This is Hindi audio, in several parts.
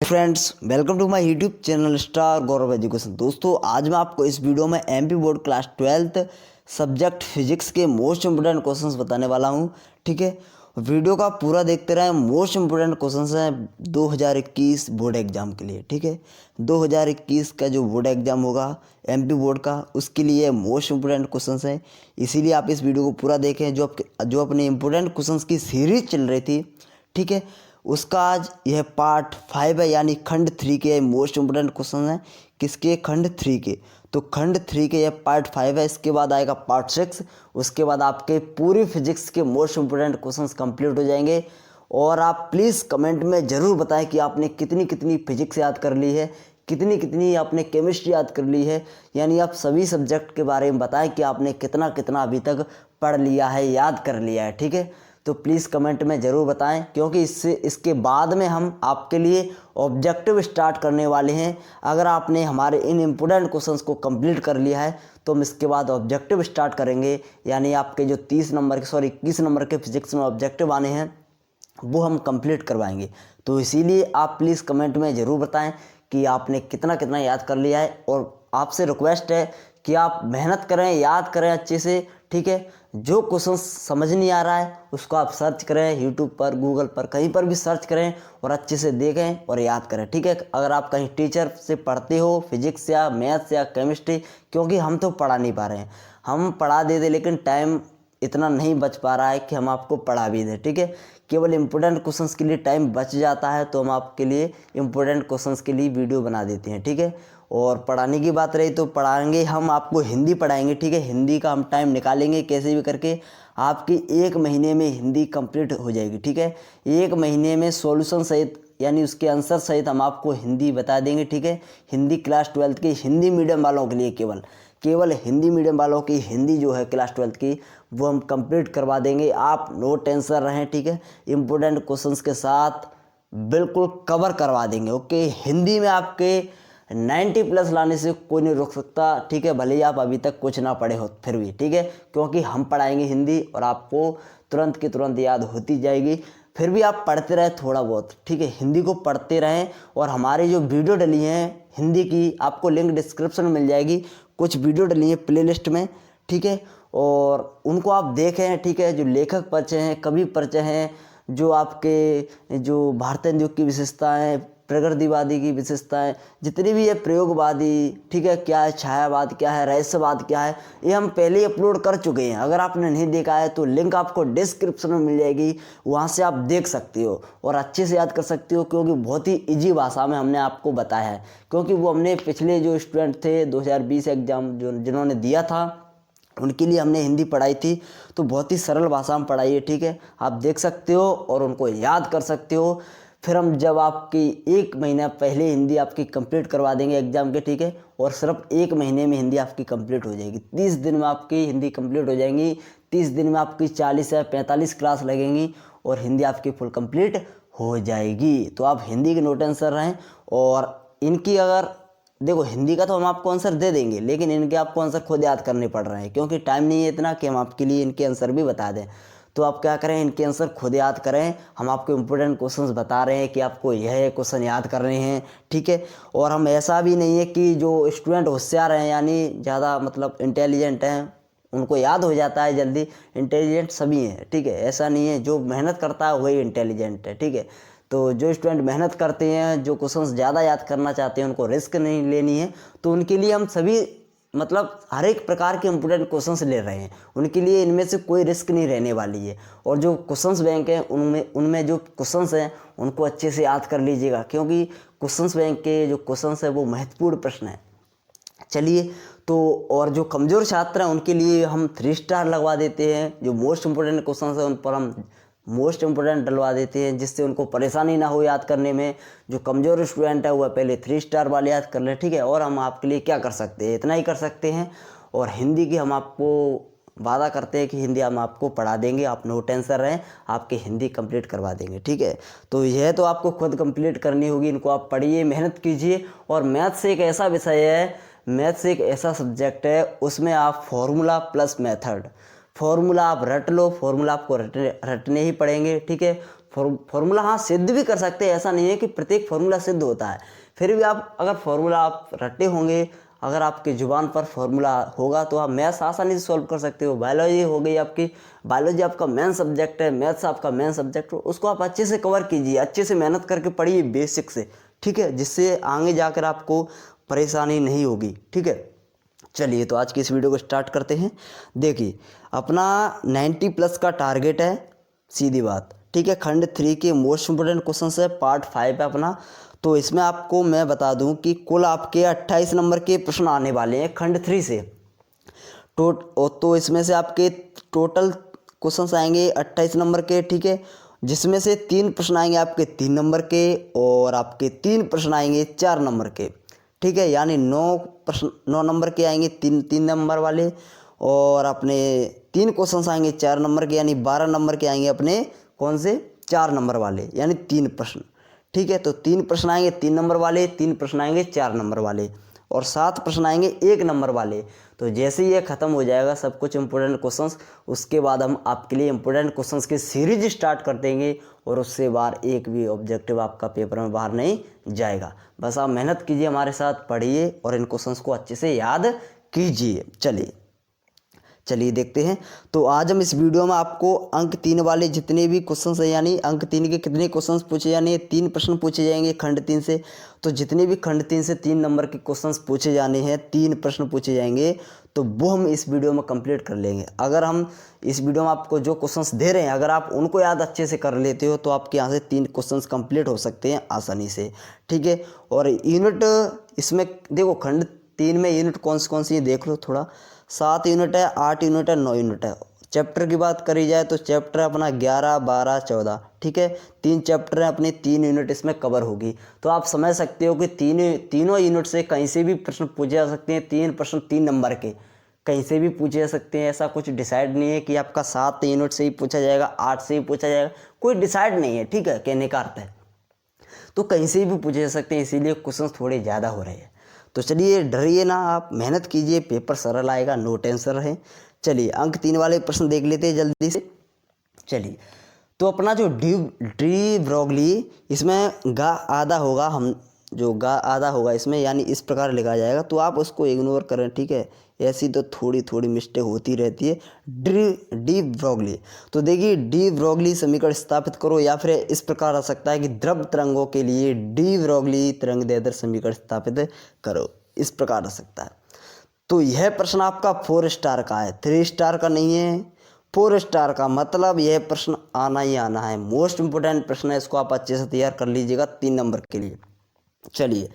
Friends, welcome to my YouTube channel Star Gaurav Education. दोस्तों, आज मैं आपको इस वीडियो में MP board class 12th subject physics के मोस्ट इंपोर्टेंट क्वेश्चंस बताने वाला हूं। ठीक है, वीडियो का पूरा देखते रहें। मोस्ट इंपोर्टेंट क्वेश्चंस हैं 2021 बोर्ड एग्जाम के लिए। ठीक है, 2021 का जो बोर्ड एग्जाम होगा एमपी बोर्ड का, उसके लिए मोस्ट इंपोर्टेंट क्वेश्चंस हैं। इसीलिए आप इस वीडियो को पूरा देखें। जो अपने इंपोर्टेंट क्वेश्चंस की सीरीज चल रही थी, ठीक है, उसका आज यह पार्ट 5 है, यानी खंड 3 के मोस्ट इंपोर्टेंट क्वेश्चन हैं। किसके? खंड 3 के। तो खंड 3 के यह पार्ट 5 है। इसके बाद आएगा पार्ट 6। उसके बाद आपके पूरी फिजिक्स के मोस्ट इंपोर्टेंट क्वेश्चंस कंप्लीट हो जाएंगे। और आप प्लीज़ कमेंट में ज़रूर बताएं कि आपने कितनी कितनी फिजिक्स याद कर ली है, कितनी कितनी आपने केमिस्ट्री याद कर ली है। यानी आप सभी सब्जेक्ट के बारे में बताएं कि आपने कितना कितना अभी तक पढ़ लिया है, याद कर लिया है। ठीक है, तो प्लीज़ कमेंट में ज़रूर बताएं, क्योंकि इसके बाद में हम आपके लिए ऑब्जेक्टिव स्टार्ट करने वाले हैं। अगर आपने हमारे इन इम्पोर्टेंट क्वेश्चंस को कंप्लीट कर लिया है तो हम इसके बाद ऑब्जेक्टिव स्टार्ट करेंगे। यानी आपके जो 21 नंबर के फिजिक्स में ऑब्जेक्टिव आने हैं वो हम कंप्लीट करवाएंगे। तो इसीलिए आप प्लीज़ कमेंट में ज़रूर बताएं कि आपने कितना कितना याद कर लिया है। और आपसे रिक्वेस्ट है कि आप मेहनत करें, याद करें अच्छे से। ठीक है, जो क्वेश्चन समझ नहीं आ रहा है उसको आप सर्च करें, यूट्यूब पर, गूगल पर, कहीं पर भी सर्च करें और अच्छे से देखें और याद करें। ठीक है, अगर आप कहीं टीचर से पढ़ते हो फिजिक्स या मैथ्स या केमिस्ट्री, क्योंकि हम तो पढ़ा नहीं पा रहे हैं, हम पढ़ा देते लेकिन टाइम इतना नहीं बच पा रहा है कि हम आपको पढ़ा भी दें। ठीक है, केवल इम्पोर्टेंट क्वेश्चंस के लिए टाइम बच जाता है तो हम आपके लिए इम्पोर्टेंट क्वेश्चंस के लिए वीडियो बना देते हैं। ठीक है, और पढ़ाने की बात रही तो पढ़ाएंगे, हम आपको हिंदी पढ़ाएंगे। ठीक है, हिंदी का हम टाइम निकालेंगे कैसे भी करके। आपकी 1 महीने में हिंदी कंप्लीट हो जाएगी। ठीक है, 1 महीने में सॉल्यूशन सहित, यानी उसके आंसर सहित हम आपको हिंदी बता देंगे। ठीक है, हिंदी क्लास 12th की, हिंदी मीडियम वालों के लिए केवल हिंदी मीडियम वालों की हिंदी जो है क्लास 12th की, वो हम कंप्लीट करवा देंगे। आप नो टेंशन रहें। ठीक है, इम्पोर्टेंट क्वेश्चंस के साथ बिल्कुल कवर करवा देंगे। ओके, हिंदी में आपके 90+ लाने से कोई नहीं रोक सकता। ठीक है, भले ही आप अभी तक कुछ ना पढ़े हो फिर भी। ठीक है, क्योंकि हम पढ़ाएंगे हिंदी और आपको तुरंत की तुरंत याद होती जाएगी। फिर भी आप पढ़ते रहें थोड़ा बहुत। ठीक है, हिंदी को पढ़ते रहें। और हमारी जो वीडियो डली हैं हिंदी की, आपको लिंक डिस्क्रिप्शन में मिल जाएगी। कुछ वीडियो डली है प्लेलिस्ट में। ठीक है, और उनको आप देखें। ठीक है, जो लेखक परिचय हैं, कवि परिचय हैं, जो आपके जो भारतीय युग की विशेषताएं, प्रकृतिवादी की विशेषताएं, जितनी भी है प्रयोगवादी, ठीक है, क्या है छायावाद, क्या है रहस्यवाद, क्या है, ये हम पहले ही अपलोड कर चुके हैं। अगर आपने नहीं देखा है तो लिंक आपको डिस्क्रिप्शन में मिल जाएगी, वहाँ से आप देख सकते हो और अच्छे से याद कर सकते हो। क्योंकि बहुत ही ईजी भाषा में हमने आपको बताया है। क्योंकि वो हमने पिछले जो स्टूडेंट थे 2020 एग्जाम जिन्होंने दिया था, उनके लिए हमने हिंदी पढ़ाई थी, तो बहुत ही सरल भाषा में पढ़ाई है। ठीक है, आप देख सकते हो और उनको याद कर सकते हो। फिर हम जब आपकी 1 महीना पहले हिंदी आपकी कंप्लीट करवा देंगे एग्जाम के। ठीक है, और सिर्फ 1 महीने में हिंदी आपकी कंप्लीट हो जाएगी। 30 दिन में आपकी हिंदी कंप्लीट हो जाएंगी। 30 दिन में आपकी 40 या 45 क्लास लगेंगी और हिंदी आपकी फुल कंप्लीट हो जाएगी। तो आप हिंदी के नो टेंशन रहें। और इनकी अगर देखो, हिंदी का तो हम आपको आंसर दे देंगे, लेकिन इनके आपको आंसर खुद याद करने पड़ रहे हैं, क्योंकि टाइम नहीं है इतना कि हम आपके लिए इनके आंसर भी बता दें। तो आप क्या करें, इनके आंसर खुद याद करें। हम आपको इंपॉर्टेंट क्वेश्चंस बता रहे हैं कि आपको यह क्वेश्चन याद करने हैं। ठीक है, और हम ऐसा भी नहीं है कि जो स्टूडेंट होशियार हैं, यानी ज़्यादा मतलब इंटेलिजेंट हैं, उनको याद हो जाता है जल्दी। इंटेलिजेंट सभी हैं। ठीक है, ऐसा नहीं है, जो मेहनत करता है वही इंटेलिजेंट है। ठीक है, तो जो स्टूडेंट मेहनत करते हैं, जो क्वेश्चंस ज़्यादा याद करना चाहते हैं, उनको रिस्क नहीं लेनी है, तो उनके लिए हम सभी मतलब हर एक प्रकार के इंपोर्टेंट क्वेश्चंस ले रहे हैं। उनके लिए इनमें से कोई रिस्क नहीं रहने वाली है। और जो क्वेश्चंस बैंक हैं उनमें जो क्वेश्चंस हैं उनको अच्छे से याद कर लीजिएगा, क्योंकि क्वेश्चंस बैंक के जो क्वेश्चंस हैं वो महत्वपूर्ण प्रश्न हैं। चलिए, तो और जो कमज़ोर छात्र हैं उनके लिए हम 3 स्टार लगवा देते हैं। जो मोस्ट इंपोर्टेंट क्वेश्चंस हैं उन पर हम मोस्ट इंपोर्टेंट डलवा देते हैं, जिससे उनको परेशानी ना हो याद करने में। जो कमज़ोर स्टूडेंट है वह पहले 3 स्टार वाले याद कर ले। ठीक है, और हम आपके लिए क्या कर सकते हैं, इतना ही कर सकते हैं। और हिंदी की हम आपको वादा करते हैं कि हिंदी हम आपको पढ़ा देंगे। आप नो टेंशन रहें, आपकी हिंदी कंप्लीट करवा देंगे। ठीक है, तो यह तो आपको खुद कंप्लीट करनी होगी। इनको आप पढ़िए, मेहनत कीजिए। और मैथ्स एक ऐसा विषय है, मैथ्स एक ऐसा सब्जेक्ट है, उसमें आप फॉर्मूला प्लस मेथड, फॉर्मूला आप रट लो, फॉर्मूला आपको रटने ही पड़ेंगे। ठीक है, फॉर्मूला हाँ सिद्ध भी कर सकते हैं, ऐसा नहीं है कि प्रत्येक फॉर्मूला सिद्ध होता है। फिर भी आप अगर फॉर्मूला आप रटे होंगे, अगर आपकी ज़ुबान पर फॉर्मूला होगा तो आप मैथ्स आसानी से सॉल्व कर सकते हो। बायोलॉजी हो गई आपकी, बायोलॉजी आपका मेन सब्जेक्ट है, मैथ्स आपका मेन सब्जेक्ट हो, उसको आप अच्छे से कवर कीजिए, अच्छे से मेहनत करके पढ़िए बेसिक से, ठीक है, जिससे आगे जाकर आपको परेशानी नहीं होगी, ठीक है। चलिए तो आज की इस वीडियो को स्टार्ट करते हैं। देखिए अपना 90 प्लस का टारगेट है, सीधी बात, ठीक है। खंड 3 के मोस्ट इंपोर्टेंट क्वेश्चन है, पार्ट 5 है अपना। तो इसमें आपको मैं बता दूं कि कुल आपके 28 नंबर के प्रश्न आने वाले हैं खंड 3 से। तो इसमें से आपके टोटल क्वेश्चंस आएंगे 28 नंबर के, ठीक है, जिसमें से 3 प्रश्न आएंगे आपके 3 नंबर के और आपके 3 प्रश्न आएंगे 4 नंबर के, ठीक है। यानी 9 नंबर के आएंगे 3 नंबर वाले, और अपने 3 क्वेश्चंस आएंगे 4 नंबर के, यानी 12 नंबर के आएंगे अपने कौन से 4 नंबर वाले, यानी 3 प्रश्न, ठीक है। तो 3 प्रश्न आएंगे 3 नंबर वाले, 3 प्रश्न आएंगे 4 नंबर वाले, और 7 प्रश्न आएंगे 1 नंबर वाले। तो जैसे ही ये ख़त्म हो जाएगा सब कुछ इंपॉर्टेंट क्वेश्चंस, उसके बाद हम आपके लिए इंपॉर्टेंट क्वेश्चंस की सीरीज स्टार्ट कर देंगे, और उससे बाहर एक भी ऑब्जेक्टिव आपका पेपर में बाहर नहीं जाएगा। बस आप मेहनत कीजिए, हमारे साथ पढ़िए और इन क्वेश्चंस को अच्छे से याद कीजिए। चलिए देखते हैं। तो आज हम इस वीडियो में आपको अंक 3 वाले जितने भी क्वेश्चंस हैं, यानी अंक 3 के कितने क्वेश्चंस पूछे, यानी 3 प्रश्न पूछे जाएंगे खंड 3 से। तो जितने भी खंड 3 से 3 नंबर के क्वेश्चंस पूछे जाने हैं, 3 प्रश्न पूछे जाएंगे, तो वो हम इस वीडियो में कंप्लीट कर लेंगे। अगर हम इस वीडियो में आपको जो क्वेश्चंस दे रहे हैं, अगर आप उनको याद अच्छे से कर लेते हो तो आपके यहाँ से 3 क्वेश्चंस कंप्लीट हो सकते हैं आसानी से, ठीक है। और यूनिट इसमें देखो, खंड 3 में यूनिट कौन सी देख लो थोड़ा। 7 यूनिट है, 8 यूनिट है, 9 यूनिट है। चैप्टर की बात करी जाए तो चैप्टर अपना 11, 12, 14, ठीक है। 3 चैप्टर हैं अपने, 3 यूनिट इसमें कवर होगी। तो आप समझ सकते हो कि तीनों यूनिट से कहीं से भी प्रश्न पूछे जा सकते हैं। 3 प्रश्न 3 नंबर के कहीं से भी पूछे जा सकते हैं। ऐसा कुछ डिसाइड नहीं है कि आपका 7 यूनिट से ही पूछा जाएगा, 8 से ही पूछा जाएगा, कोई डिसाइड नहीं है, ठीक है, कहने का अर्थ है। तो कहीं से भी पूछे जा सकते हैं, इसीलिए क्वेश्चन थोड़े ज़्यादा हो रहे हैं। तो चलिए डरिए ना, आप मेहनत कीजिए, पेपर सरल आएगा, नो टेंशन रहे। चलिए अंक 3 वाले प्रश्न देख लेते हैं जल्दी से। चलिए तो अपना जो डी ब्रोगली, इसमें गा आधा होगा, हम जो गा आधा होगा इसमें, यानी इस प्रकार लिखा जाएगा, तो आप उसको इग्नोर करें, ठीक है। ऐसी तो थोड़ी मिस्टेक होती रहती है। डी ब्रोगली, तो देखिए डी ब्रोगली समीकरण स्थापित करो, या फिर इस प्रकार आ सकता है कि द्रव तरंगों के लिए डी ब्रोगली तरंग दैर्ध्य समीकरण स्थापित करो, इस प्रकार आ सकता है। तो यह प्रश्न आपका 4 स्टार का है, 3 स्टार का नहीं है, 4 स्टार का, मतलब यह प्रश्न आना ही आना है, मोस्ट इंपोर्टेंट प्रश्न है, इसको आप अच्छे से तैयार कर लीजिएगा 3 नंबर के लिए। चलिए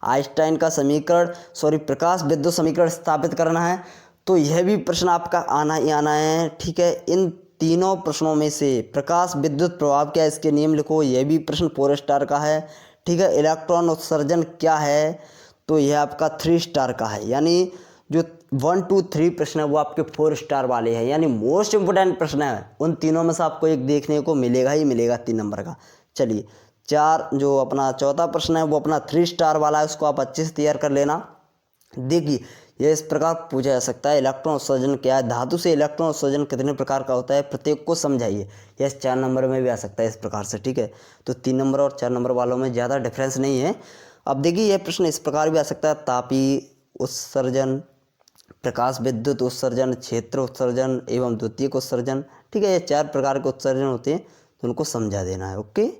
आइंस्टाइन का समीकरण, प्रकाश विद्युत समीकरण स्थापित करना है, तो यह भी प्रश्न आपका आना ही आना है, ठीक है। इन तीनों प्रश्नों में से प्रकाश विद्युत प्रभाव क्या है, इसके नियम लिखो, यह भी प्रश्न 4 स्टार का है, ठीक है। इलेक्ट्रॉन उत्सर्जन क्या है, तो यह आपका 3 स्टार का है, यानी जो 1, 2, 3 प्रश्न है वो आपके 4 स्टार वाले हैं, यानी मोस्ट इंपोर्टेंट प्रश्न है। उन तीनों में से आपको एक देखने को मिलेगा ही मिलेगा 3 नंबर का। चलिए जो अपना चौथा प्रश्न है वो अपना 3 स्टार वाला है, उसको आप अच्छे से तैयार कर लेना। देखिए यह इस प्रकार पूछा जा सकता है, इलेक्ट्रॉन उत्सर्जन क्या है, धातु से इलेक्ट्रॉन उत्सर्जन कितने प्रकार का होता है, प्रत्येक को समझाइए। यह 4 नंबर में भी आ सकता है इस प्रकार से, ठीक है। तो 3 नंबर और 4 नंबर वालों में ज़्यादा डिफरेंस नहीं है। अब देखिए यह प्रश्न इस प्रकार भी आ सकता है, तापीय उत्सर्जन, प्रकाश विद्युत उत्सर्जन, क्षेत्र उत्सर्जन एवं द्वितीयक उत्सर्जन, ठीक है। ये 4 प्रकार के उत्सर्जन होते हैं, तो उनको समझा देना है, ओके।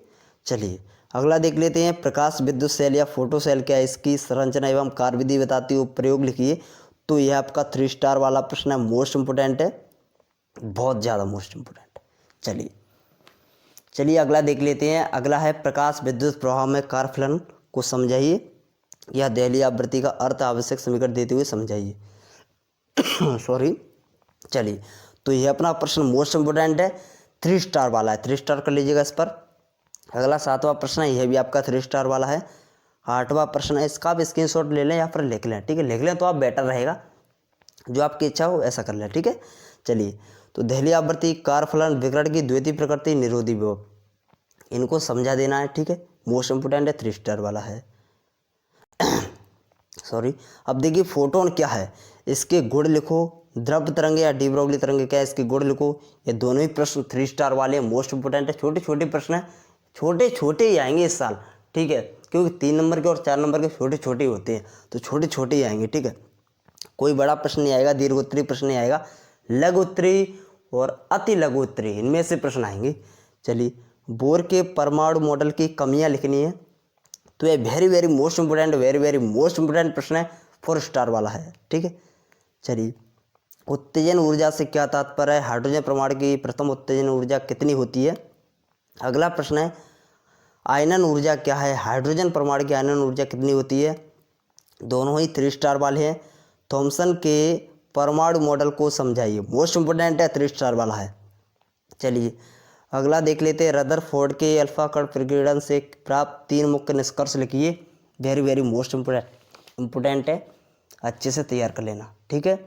चलिए अगला देख लेते हैं, प्रकाश विद्युत सेल या फोटो सेल क्या है, इसकी संरचना एवं कार्यविधि बताती हुई प्रयोग लिखिए। तो यह आपका 3 स्टार वाला प्रश्न है, मोस्ट इंपोर्टेंट है, बहुत ज़्यादा मोस्ट इंपोर्टेंट। चलिए अगला देख लेते हैं। अगला है प्रकाश विद्युत प्रभाव में कार्यफलन को समझाइए, या दहलीय आवृत्ति का अर्थ आवश्यक समीकरण देते हुए समझाइए। चलिए तो यह अपना प्रश्न मोस्ट इंपोर्टेंट है, 3 स्टार वाला है, 3 स्टार कर लीजिएगा इस पर। अगला 7वां प्रश्न है, यह भी आपका 3 स्टार वाला है। 8वां प्रश्न है, इसका आप स्क्रीनशॉट ले लें या फिर लिख लें, ठीक है, लिख लें तो आप बेटर रहेगा, जो आपकी इच्छा हो ऐसा कर लें, ठीक है। चलिए तो दहलीय आवृत्ति, कार्यफलन, विकिरण की द्वितीय प्रकृति, निरोधी विभव, इनको समझा देना है, ठीक है, मोस्ट इंपोर्टेंट है, 3 स्टार वाला है। अब देखिए फोटोन क्या है, इसके गुण लिखो, द्रव तरंग या डी ब्रोगली तरंग क्या है, इसकी गुण लिखो। ये दोनों ही प्रश्न 3 स्टार वाले हैं, मोस्ट इंपोर्टेंट है। छोटे छोटे प्रश्न है, छोटे छोटे ही आएंगे इस साल, ठीक है, क्योंकि 3 नंबर के और 4 नंबर के छोटे छोटे ही होते हैं, तो छोटे छोटे ही आएंगे, ठीक है। कोई बड़ा प्रश्न नहीं आएगा, दीर्घ उत्तरी प्रश्न नहीं आएगा, लघु उत्तरी और अति लघु उत्तरी इनमें से प्रश्न आएंगे। चलिए, बोर के परमाणु मॉडल की कमियां लिखनी है, तो ये very very most important, very very most important प्रश्न है, 4 स्टार वाला है, ठीक है। चलिए, उत्तेजन ऊर्जा से क्या तात्पर्य है, हाइड्रोजन परमाणु की प्रथम उत्तेजन ऊर्जा कितनी होती है। अगला प्रश्न है आयनन ऊर्जा क्या है, हाइड्रोजन परमाणु की आयनन ऊर्जा कितनी होती है। दोनों ही 3 स्टार वाले हैं। थॉमसन के परमाणु मॉडल को समझाइए, मोस्ट इंपोर्टेंट है, 3 स्टार वाला है। चलिए, अगला देख लेते हैं, रदरफोर्ड के अल्फा कण प्रकीर्णन से प्राप्त 3 मुख्य निष्कर्ष लिखिए। वेरी वेरी मोस्ट इंपोर्टेंट है, अच्छे से तैयार कर लेना, ठीक है।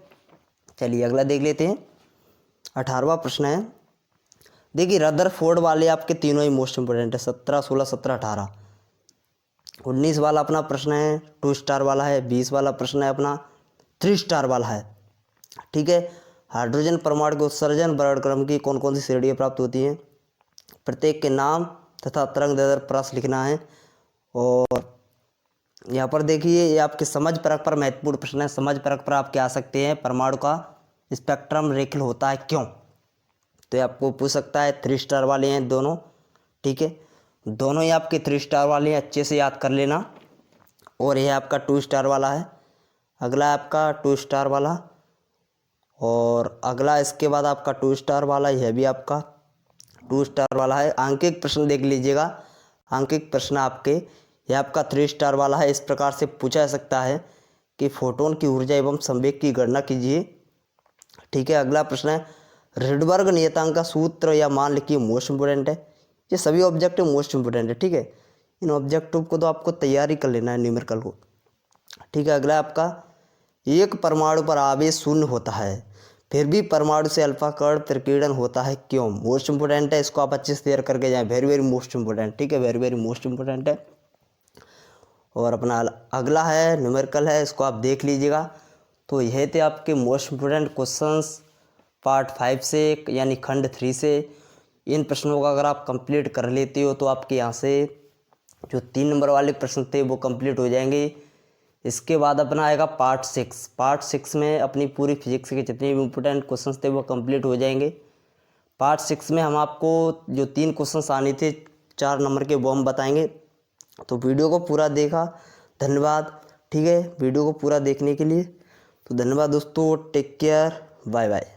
चलिए, अगला देख लेते हैं, 18वां प्रश्न है। देखिए, रदरफोर्ड वाले आपके तीनों ही मोस्ट इंपोर्टेंट है, 17, 16, 17, 18। 19 वाला अपना प्रश्न है 2 स्टार वाला है। 20 वाला प्रश्न है अपना 3 स्टार वाला है, ठीक है। हाइड्रोजन परमाणु के उत्सर्जन वर्णक्रम की कौन कौन सी श्रेणियाँ प्राप्त होती हैं, प्रत्येक के नाम तथा तरंग दैर्ध्य प्रश्न लिखना है। और यहाँ पर देखिए, ये आपके समझ परक पर महत्वपूर्ण प्रश्न है। समझ परक पर आप क्या आ सकते हैं, परमाणु का स्पेक्ट्रम रेखीय होता है क्यों, तो ये आपको पूछ सकता है। 3 स्टार वाले हैं दोनों, ठीक है, दोनों ही आपके 3 स्टार वाले हैं, अच्छे से याद कर लेना। और यह आपका 2 स्टार वाला है। अगला है आपका 2 स्टार वाला, और अगला इसके बाद आपका 2 स्टार वाला, यह भी आपका 2 स्टार वाला है। आंकिक प्रश्न देख लीजिएगा, आंकिक प्रश्न आपके, यह आपका 3 स्टार वाला है। इस प्रकार से पूछा जा सकता है कि फोटोन की ऊर्जा एवं संवेग की गणना कीजिए, ठीक है। अगला प्रश्न है रिडबर्ग नियतांक का सूत्र या मान लिखिए, मोस्ट इंपोर्टेंट है। ये सभी ऑब्जेक्टिव मोस्ट इंपोर्टेंट है, ठीक है। इन ऑब्जेक्टिव को तो आपको तैयारी कर लेना है, न्यूमेरिकल को, ठीक है। अगला आपका एक परमाणु पर आवेश शून्य होता है, फिर भी परमाणु से अल्फा कण प्रकीर्णन होता है क्यों, मोस्ट इंपोर्टेंट है। इसको आप अच्छे से तैयार करके जाएं, वेरी वेरी मोस्ट इंपोर्टेंट, ठीक है, वेरी वेरी मोस्ट इंपोर्टेंट है। और अपना अगला है न्यूमेरिकल है, इसको आप देख लीजिएगा। तो यह थे आपके मोस्ट इंपोर्टेंट क्वेश्चंस पार्ट 5 से, यानी खंड 3 से। इन प्रश्नों का अगर आप कंप्लीट कर लेते हो तो आपके यहाँ से जो 3 नंबर वाले प्रश्न थे वो कंप्लीट हो जाएंगे। इसके बाद अपना आएगा पार्ट 6। पार्ट 6 में अपनी पूरी फिजिक्स के जितने भी इंपोर्टेंट क्वेश्चंस थे वो कंप्लीट हो जाएंगे। पार्ट 6 में हम आपको जो 3 क्वेश्चंस आने थे 4 नंबर के, वो हम बताएंगे। तो वीडियो को पूरा देखा, धन्यवाद, ठीक है, वीडियो को पूरा देखने के लिए। तो धन्यवाद दोस्तों, टेक केयर, बाय बाय।